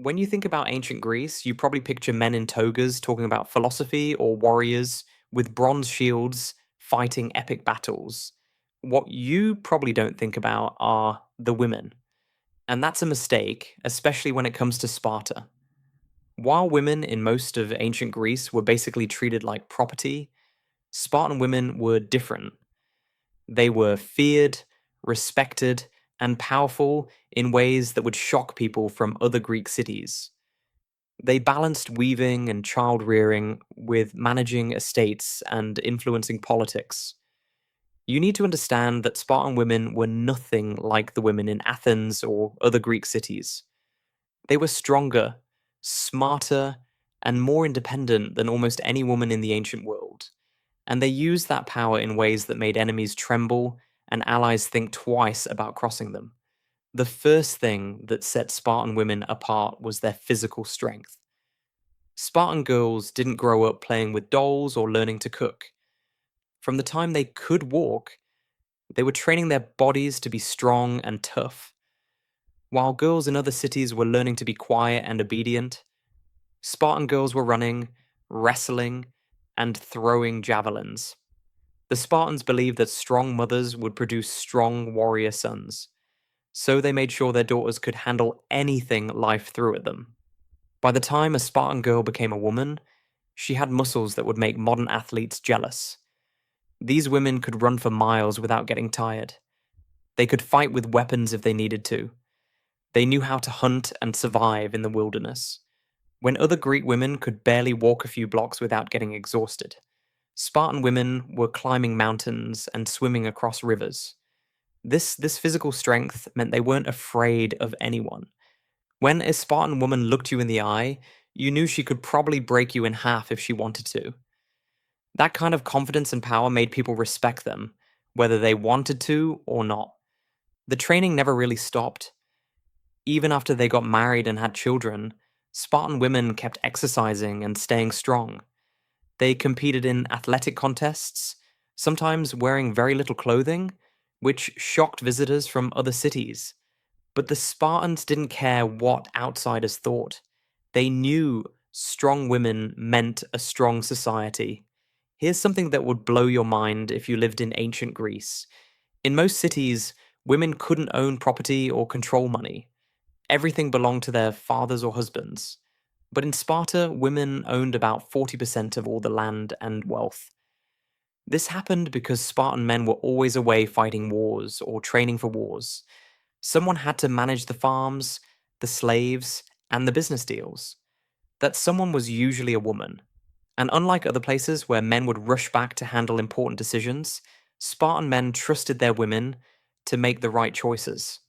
When you think about ancient Greece, you probably picture men in togas talking about philosophy or warriors with bronze shields fighting epic battles. What you probably don't think about are the women. And that's a mistake, especially when it comes to Sparta. While women in most of ancient Greece were basically treated like property, Spartan women were different. They were feared, respected, and powerful in ways that would shock people from other Greek cities. They balanced weaving and child rearing with managing estates and influencing politics. You need to understand that Spartan women were nothing like the women in Athens or other Greek cities. They were stronger, smarter, and more independent than almost any woman in the ancient world. And they used that power in ways that made enemies tremble and allies think twice about crossing them. The first thing that set Spartan women apart was their physical strength. Spartan girls didn't grow up playing with dolls or learning to cook. From the time they could walk, they were training their bodies to be strong and tough. While girls in other cities were learning to be quiet and obedient, Spartan girls were running, wrestling, and throwing javelins. The Spartans believed that strong mothers would produce strong warrior sons, so they made sure their daughters could handle anything life threw at them. By the time a Spartan girl became a woman, she had muscles that would make modern athletes jealous. These women could run for miles without getting tired. They could fight with weapons if they needed to. They knew how to hunt and survive in the wilderness. When other Greek women could barely walk a few blocks without getting exhausted, Spartan women were climbing mountains and swimming across rivers. This physical strength meant they weren't afraid of anyone. When a Spartan woman looked you in the eye, you knew she could probably break you in half if she wanted to. That kind of confidence and power made people respect them, whether they wanted to or not. The training never really stopped. Even after they got married and had children, Spartan women kept exercising and staying strong. They competed in athletic contests, sometimes wearing very little clothing, which shocked visitors from other cities. But the Spartans didn't care what outsiders thought. They knew strong women meant a strong society. Here's something that would blow your mind if you lived in ancient Greece. In most cities, women couldn't own property or control money. Everything belonged to their fathers or husbands. But in Sparta, women owned about 40% of all the land and wealth. This happened because Spartan men were always away fighting wars or training for wars. Someone had to manage the farms, the slaves, and the business deals. That someone was usually a woman. And unlike other places where men would rush back to handle important decisions, Spartan men trusted their women to make the right choices.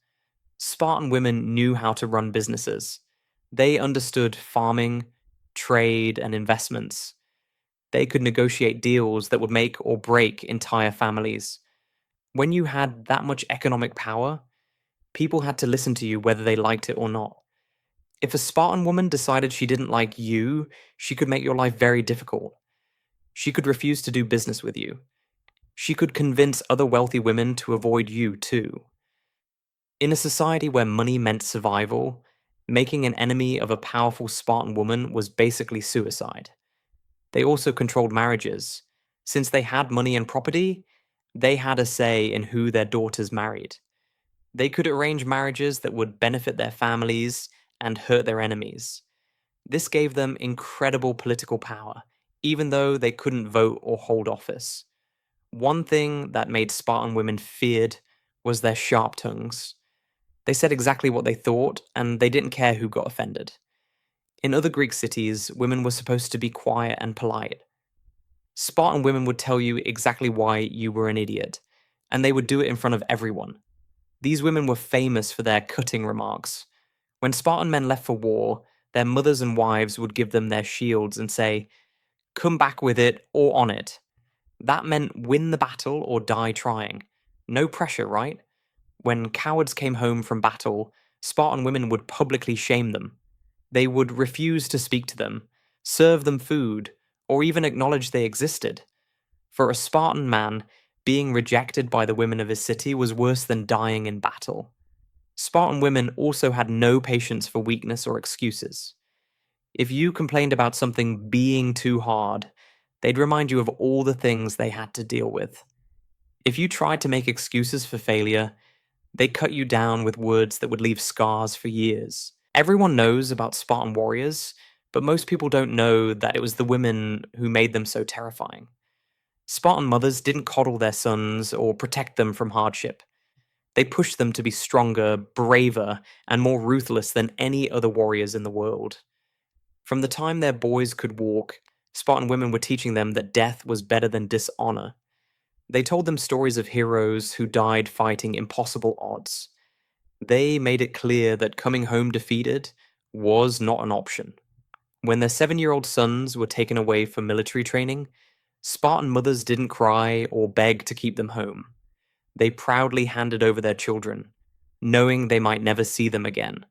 Spartan women knew how to run businesses. They understood farming, trade, and investments. They could negotiate deals that would make or break entire families. When you had that much economic power, people had to listen to you whether they liked it or not. If a Spartan woman decided she didn't like you, she could make your life very difficult. She could refuse to do business with you. She could convince other wealthy women to avoid you too. In a society where money meant survival, making an enemy of a powerful Spartan woman was basically suicide. They also controlled marriages. Since they had money and property, they had a say in who their daughters married. They could arrange marriages that would benefit their families and hurt their enemies. This gave them incredible political power, even though they couldn't vote or hold office. One thing that made Spartan women feared was their sharp tongues. They said exactly what they thought, and they didn't care who got offended. In other Greek cities, women were supposed to be quiet and polite. Spartan women would tell you exactly why you were an idiot, and they would do it in front of everyone. These women were famous for their cutting remarks. When Spartan men left for war, their mothers and wives would give them their shields and say, "Come back with it or on it." That meant win the battle or die trying. No pressure, right? When cowards came home from battle, Spartan women would publicly shame them. They would refuse to speak to them, serve them food, or even acknowledge they existed. For a Spartan man, being rejected by the women of his city was worse than dying in battle. Spartan women also had no patience for weakness or excuses. If you complained about something being too hard, they'd remind you of all the things they had to deal with. If you tried to make excuses for failure, they cut you down with words that would leave scars for years. Everyone knows about Spartan warriors, but most people don't know that it was the women who made them so terrifying. Spartan mothers didn't coddle their sons or protect them from hardship. They pushed them to be stronger, braver, and more ruthless than any other warriors in the world. From the time their boys could walk, Spartan women were teaching them that death was better than dishonor. They told them stories of heroes who died fighting impossible odds. They made it clear that coming home defeated was not an option. When their 7-year-old sons were taken away for military training, Spartan mothers didn't cry or beg to keep them home. They proudly handed over their children, knowing they might never see them again.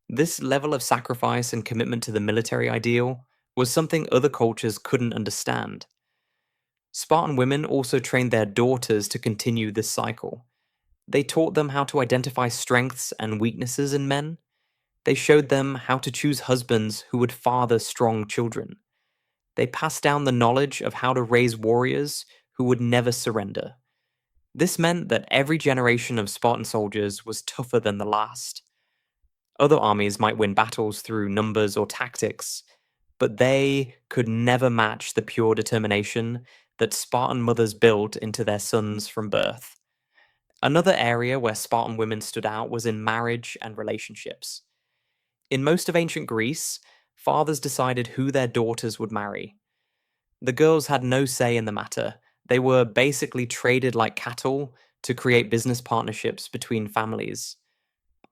This level of sacrifice and commitment to the military ideal was something other cultures couldn't understand. Spartan women also trained their daughters to continue this cycle. They taught them how to identify strengths and weaknesses in men. They showed them how to choose husbands who would father strong children. They passed down the knowledge of how to raise warriors who would never surrender. This meant that every generation of Spartan soldiers was tougher than the last. Other armies might win battles through numbers or tactics, but they could never match the pure determination that Spartan mothers built into their sons from birth. Another area where Spartan women stood out was in marriage and relationships. In most of ancient Greece, fathers decided who their daughters would marry. The girls had no say in the matter. They were basically traded like cattle to create business partnerships between families.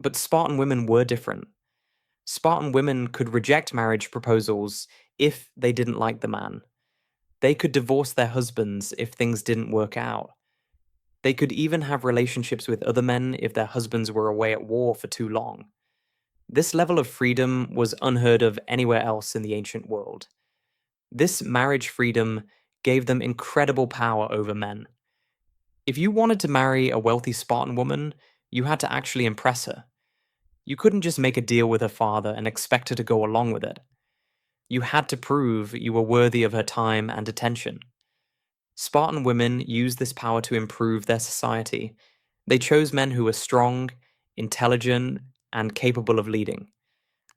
But Spartan women were different. Spartan women could reject marriage proposals if they didn't like the man. They could divorce their husbands if things didn't work out. They could even have relationships with other men if their husbands were away at war for too long. This level of freedom was unheard of anywhere else in the ancient world. This marriage freedom gave them incredible power over men. If you wanted to marry a wealthy Spartan woman, you had to actually impress her. You couldn't just make a deal with her father and expect her to go along with it. You had to prove you were worthy of her time and attention. Spartan women used this power to improve their society. They chose men who were strong, intelligent, and capable of leading.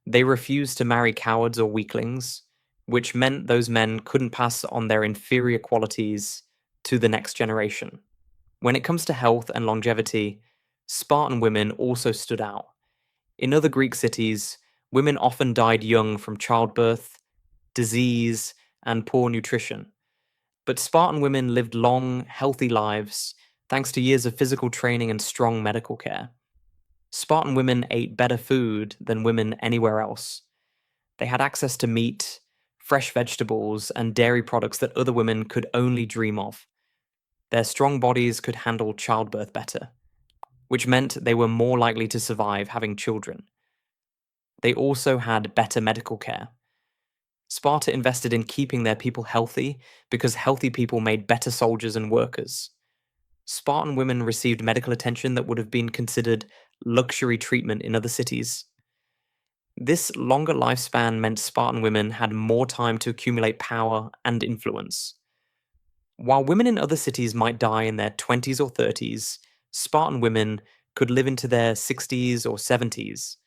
They refused to marry cowards or weaklings, which meant those men couldn't pass on their inferior qualities to the next generation. When it comes to health and longevity, Spartan women also stood out. In other Greek cities, women often died young from childbirth, disease, and poor nutrition. But Spartan women lived long, healthy lives thanks to years of physical training and strong medical care. Spartan women ate better food than women anywhere else. They had access to meat, fresh vegetables, and dairy products that other women could only dream of. Their strong bodies could handle childbirth better, which meant they were more likely to survive having children. They also had better medical care. Sparta invested in keeping their people healthy because healthy people made better soldiers and workers. Spartan women received medical attention that would have been considered luxury treatment in other cities. This longer lifespan meant Spartan women had more time to accumulate power and influence. While women in other cities might die in their 20s or 30s, Spartan women could live into their 60s or 70s.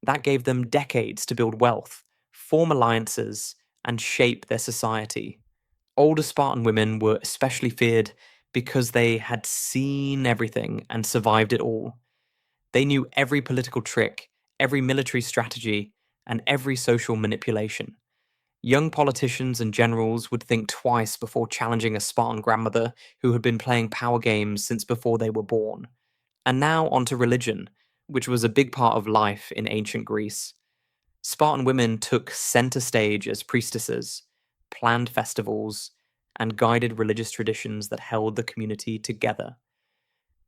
That gave them decades to build wealth, form alliances, and shape their society. Older Spartan women were especially feared because they had seen everything and survived it all. They knew every political trick, every military strategy, and every social manipulation. Young politicians and generals would think twice before challenging a Spartan grandmother who had been playing power games since before they were born. And now onto religion, which was a big part of life in ancient Greece. Spartan women took center stage as priestesses, planned festivals, and guided religious traditions that held the community together.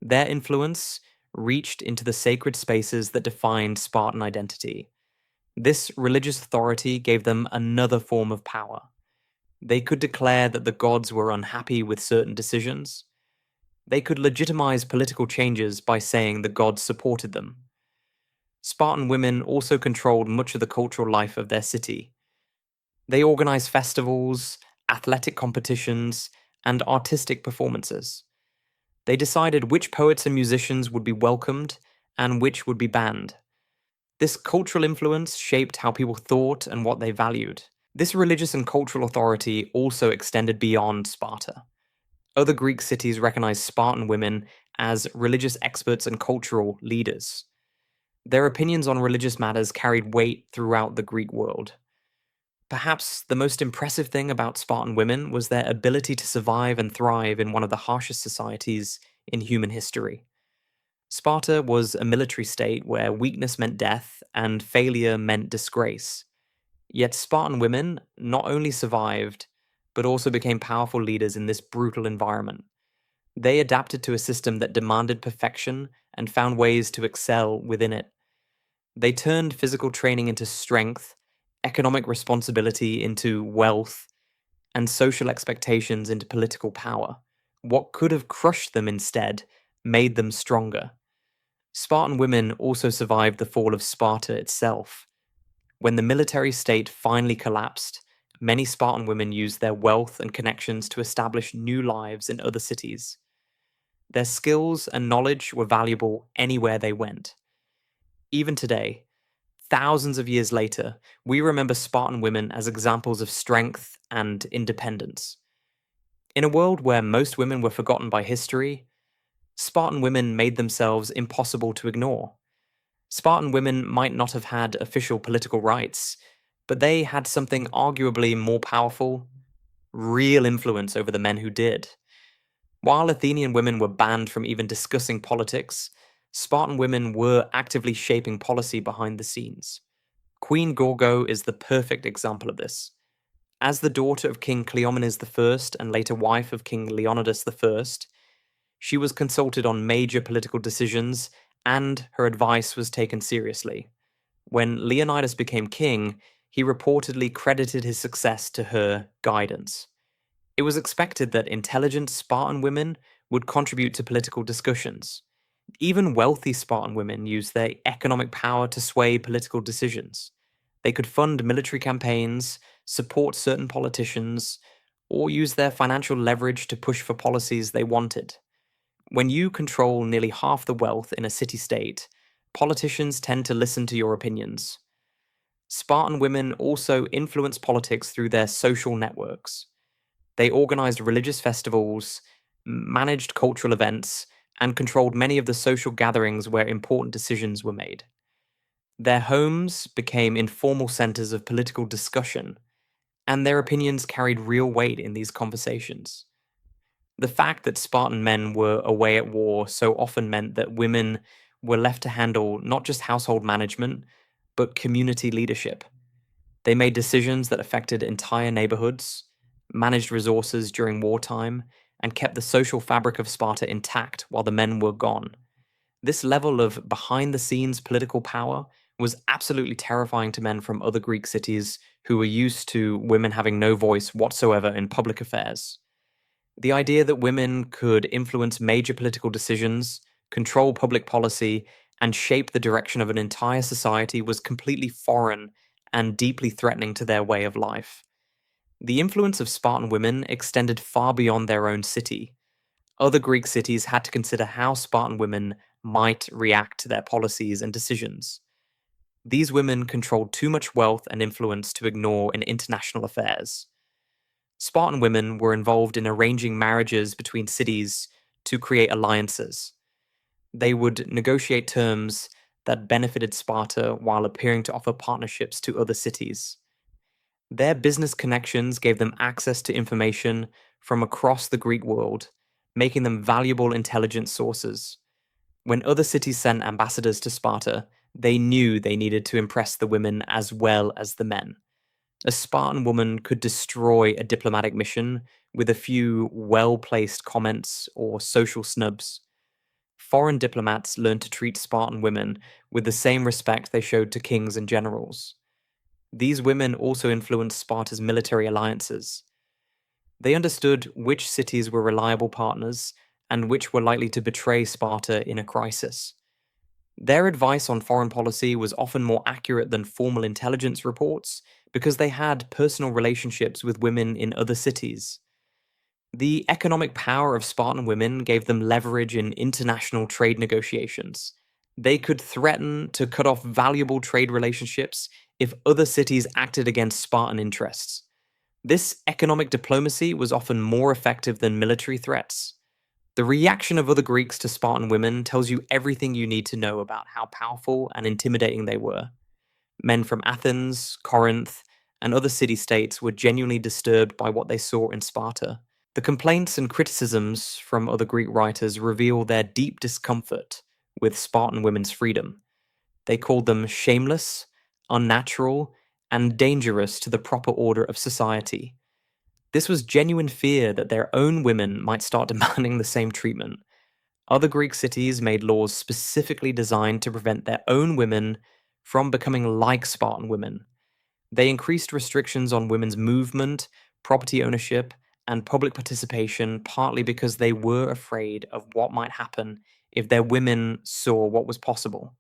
Their influence reached into the sacred spaces that defined Spartan identity. This religious authority gave them another form of power. They could declare that the gods were unhappy with certain decisions. They could legitimize political changes by saying the gods supported them. Spartan women also controlled much of the cultural life of their city. They organized festivals, athletic competitions, and artistic performances. They decided which poets and musicians would be welcomed and which would be banned. This cultural influence shaped how people thought and what they valued. This religious and cultural authority also extended beyond Sparta. Other Greek cities recognized Spartan women as religious experts and cultural leaders. Their opinions on religious matters carried weight throughout the Greek world. Perhaps the most impressive thing about Spartan women was their ability to survive and thrive in one of the harshest societies in human history. Sparta was a military state where weakness meant death and failure meant disgrace. Yet Spartan women not only survived, but also became powerful leaders in this brutal environment. They adapted to a system that demanded perfection and found ways to excel within it. They turned physical training into strength, economic responsibility into wealth, and social expectations into political power. What could have crushed them instead made them stronger. Spartan women also survived the fall of Sparta itself. When the military state finally collapsed, many Spartan women used their wealth and connections to establish new lives in other cities. Their skills and knowledge were valuable anywhere they went. Even today, thousands of years later, we remember Spartan women as examples of strength and independence. In a world where most women were forgotten by history, Spartan women made themselves impossible to ignore. Spartan women might not have had official political rights, but they had something arguably more powerful: real influence over the men who did. While Athenian women were banned from even discussing politics, Spartan women were actively shaping policy behind the scenes. Queen Gorgo is the perfect example of this. As the daughter of King Cleomenes I and later wife of King Leonidas I, she was consulted on major political decisions and her advice was taken seriously. When Leonidas became king, he reportedly credited his success to her guidance. It was expected that intelligent Spartan women would contribute to political discussions. Even wealthy Spartan women used their economic power to sway political decisions. They could fund military campaigns, support certain politicians, or use their financial leverage to push for policies they wanted. When you control nearly half the wealth in a city-state, politicians tend to listen to your opinions. Spartan women also influenced politics through their social networks. They organized religious festivals, managed cultural events, and controlled many of the social gatherings where important decisions were made. Their homes became informal centers of political discussion, and their opinions carried real weight in these conversations. The fact that Spartan men were away at war so often meant that women were left to handle not just household management, but community leadership. They made decisions that affected entire neighborhoods, managed resources during wartime, and kept the social fabric of Sparta intact while the men were gone. This level of behind the scenes political power was absolutely terrifying to men from other Greek cities who were used to women having no voice whatsoever in public affairs. The idea that women could influence major political decisions, control public policy, and shape the direction of an entire society was completely foreign and deeply threatening to their way of life. The influence of Spartan women extended far beyond their own city. Other Greek cities had to consider how Spartan women might react to their policies and decisions. These women controlled too much wealth and influence to ignore in international affairs. Spartan women were involved in arranging marriages between cities to create alliances. They would negotiate terms that benefited Sparta while appearing to offer partnerships to other cities. Their business connections gave them access to information from across the Greek world, making them valuable intelligence sources. When other cities sent ambassadors to Sparta, they knew they needed to impress the women as well as the men. A Spartan woman could destroy a diplomatic mission with a few well placed comments or social snubs. Foreign diplomats learned to treat Spartan women with the same respect they showed to kings and generals. These women also influenced Sparta's military alliances. They understood which cities were reliable partners and which were likely to betray Sparta in a crisis. Their advice on foreign policy was often more accurate than formal intelligence reports because they had personal relationships with women in other cities. The economic power of Spartan women gave them leverage in international trade negotiations. They could threaten to cut off valuable trade relationships if other cities acted against Spartan interests. This economic diplomacy was often more effective than military threats. The reaction of other Greeks to Spartan women tells you everything you need to know about how powerful and intimidating they were. Men from Athens, Corinth, and other city states were genuinely disturbed by what they saw in Sparta. The complaints and criticisms from other Greek writers reveal their deep discomfort with Spartan women's freedom. They called them shameless, unnatural, and dangerous to the proper order of society. This was genuine fear that their own women might start demanding the same treatment. Other Greek cities made laws specifically designed to prevent their own women from becoming like Spartan women. They increased restrictions on women's movement, property ownership, and public participation partly because they were afraid of what might happen if their women saw what was possible.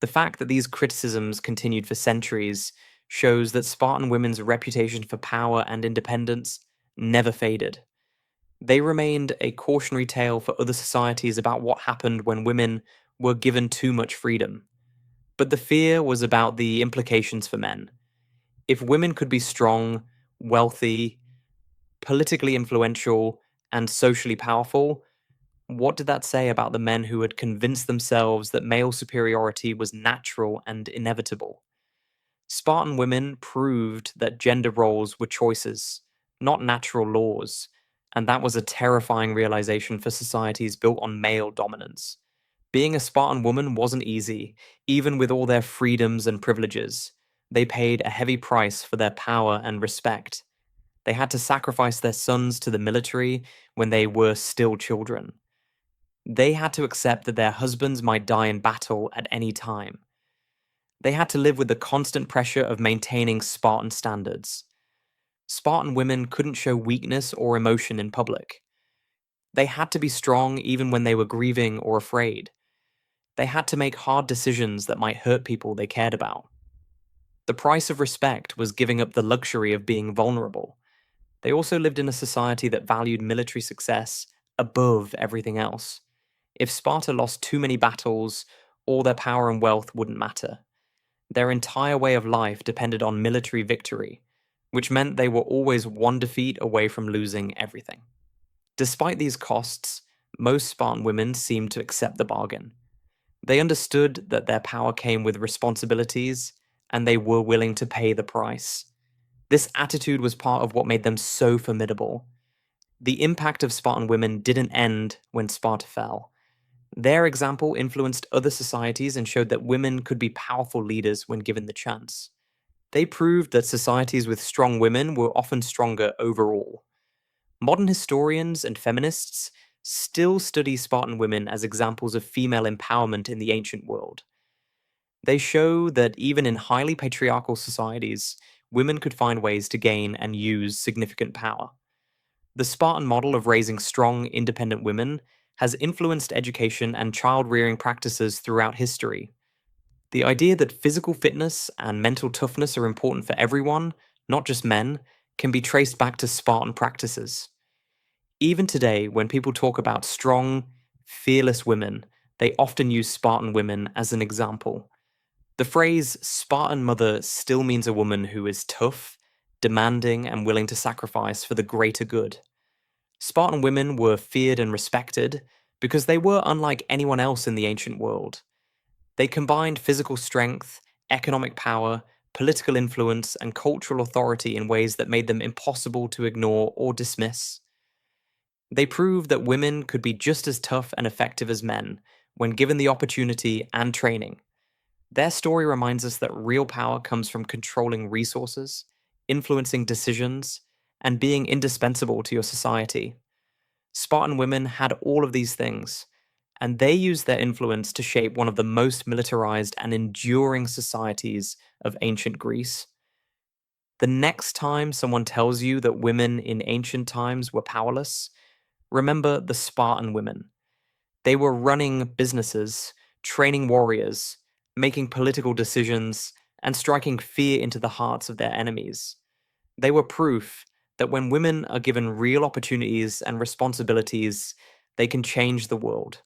The fact that these criticisms continued for centuries shows that Spartan women's reputation for power and independence never faded. They remained a cautionary tale for other societies about what happened when women were given too much freedom. But the fear was about the implications for men. If women could be strong, wealthy, politically influential, and socially powerful, what did that say about the men who had convinced themselves that male superiority was natural and inevitable? Spartan women proved that gender roles were choices, not natural laws, and that was a terrifying realization for societies built on male dominance. Being a Spartan woman wasn't easy, even with all their freedoms and privileges. They paid a heavy price for their power and respect. They had to sacrifice their sons to the military when they were still children. They had to accept that their husbands might die in battle at any time. They had to live with the constant pressure of maintaining Spartan standards. Spartan women couldn't show weakness or emotion in public. They had to be strong even when they were grieving or afraid. They had to make hard decisions that might hurt people they cared about. The price of respect was giving up the luxury of being vulnerable. They also lived in a society that valued military success above everything else. If Sparta lost too many battles, all their power and wealth wouldn't matter. Their entire way of life depended on military victory, which meant they were always one defeat away from losing everything. Despite these costs, most Spartan women seemed to accept the bargain. They understood that their power came with responsibilities, and they were willing to pay the price. This attitude was part of what made them so formidable. The impact of Spartan women didn't end when Sparta fell. Their example influenced other societies and showed that women could be powerful leaders when given the chance. They proved that societies with strong women were often stronger overall. Modern historians and feminists still study Spartan women as examples of female empowerment in the ancient world. They show that even in highly patriarchal societies, women could find ways to gain and use significant power. The Spartan model of raising strong, independent women has influenced education and child rearing practices throughout history. The idea that physical fitness and mental toughness are important for everyone, not just men, can be traced back to Spartan practices. Even today, when people talk about strong, fearless women, they often use Spartan women as an example. The phrase Spartan mother still means a woman who is tough, demanding, and willing to sacrifice for the greater good. Spartan women were feared and respected because they were unlike anyone else in the ancient world. They combined physical strength, economic power, political influence, and cultural authority in ways that made them impossible to ignore or dismiss. They proved that women could be just as tough and effective as men when given the opportunity and training. Their story reminds us that real power comes from controlling resources, influencing decisions, and being indispensable to your society. Spartan women had all of these things, and they used their influence to shape one of the most militarized and enduring societies of ancient Greece. The next time someone tells you that women in ancient times were powerless, remember the Spartan women. They were running businesses, training warriors, making political decisions, and striking fear into the hearts of their enemies. They were proof that when women are given real opportunities and responsibilities, they can change the world.